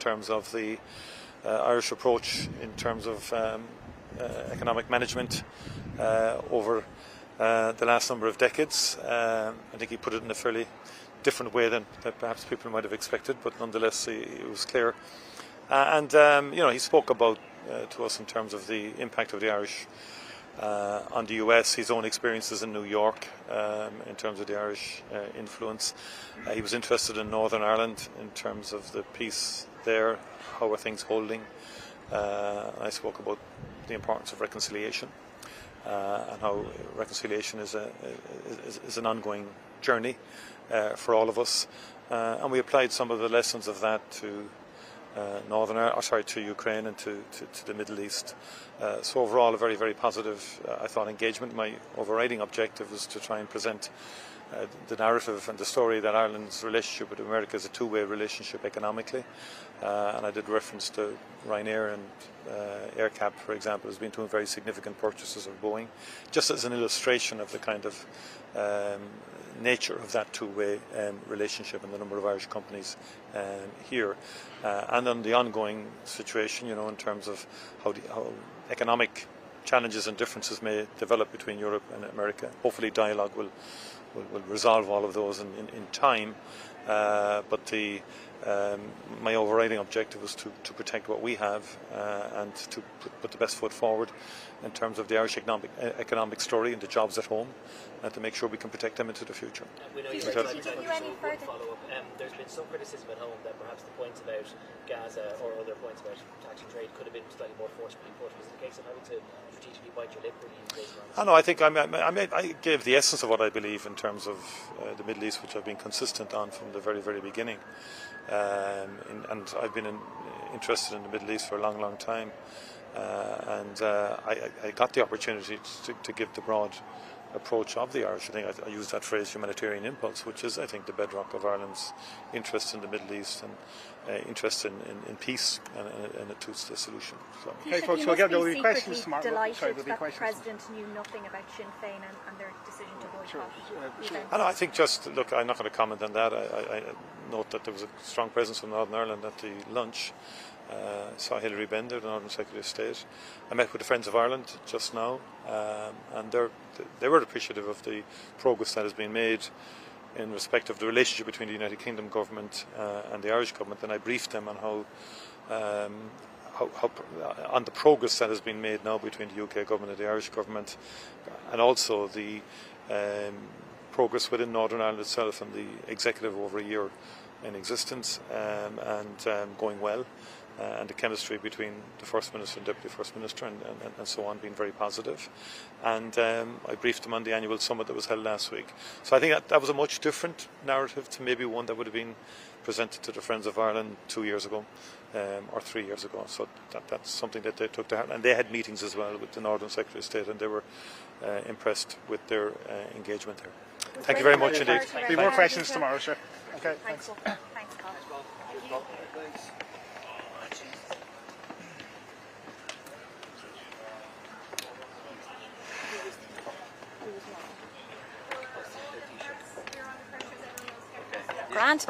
terms of the Irish approach in terms of economic management over the last number of decades. I think he put it in a fairly different way than perhaps people might have expected, but nonetheless it was clear. He spoke about to us in terms of the impact of the Irish on the US, his own experiences in New York in terms of the Irish influence. He was interested in Northern Ireland in terms of the peace there, how are things holding. I spoke about the importance of reconciliation and how reconciliation is an ongoing journey for all of us. And we applied some of the lessons of that to to Ukraine and to the Middle East. So overall, a very, very positive, I thought, engagement. My overriding objective was to try and present the narrative and the story that Ireland's relationship with America is a two-way relationship economically. And I did reference to Ryanair and AirCap, for example, has been doing very significant purchases of Boeing, just as an illustration of the kind of nature of that two-way relationship and the number of Irish companies here, and on the ongoing situation, in terms of how economic challenges and differences may develop between Europe and America. Hopefully dialogue will resolve all of those in time, but my overriding objective was to protect what we have and to put the best foot forward in terms of the Irish economic story and the jobs at home, and to make sure we can protect them into the future. We know you continue any further follow-up. There's been some criticism at home that perhaps the points about Gaza or other points about taxing trade could have been slightly more forcefully put. Was it a case of having to strategically bite your lip when you engaged on? I think I gave the essence of what I believe in terms of the Middle East, which I've been consistent on from the very, very beginning. And I've been interested in the Middle East for a long, long time. I got the opportunity to give the broad approach of the Irish. I think I used that phrase, humanitarian impulse, which is, I think, the bedrock of Ireland's interest in the Middle East and interest in peace and a two-state solution. So. Okay, folks, we'll get the questions tomorrow. Delighted that the President knew nothing about Sinn Féin and their decision to boycott the event. I think look, I'm not going to comment on that. I note that there was a strong presence from Northern Ireland at the lunch. Saw Hilary Bender, the Northern Secretary of State. I met with the Friends of Ireland just now, and they were appreciative of the progress that has been made in respect of the relationship between the United Kingdom government and the Irish government. And I briefed them on how on the progress that has been made now between the UK government and the Irish government, and also the progress within Northern Ireland itself and the executive over a year in existence and going well. And the chemistry between the First Minister and Deputy First Minister and so on being very positive. And I briefed them on the annual summit that was held last week. So I think that was a much different narrative to maybe one that would have been presented to the Friends of Ireland 2 years ago or 3 years ago. So that's something that they took to heart. And they had meetings as well with the Northern Secretary of State, and they were impressed with their engagement there. Thank you very much indeed. There'll be more questions tomorrow, sure. Okay, thanks. Thanks, Colin. Grant.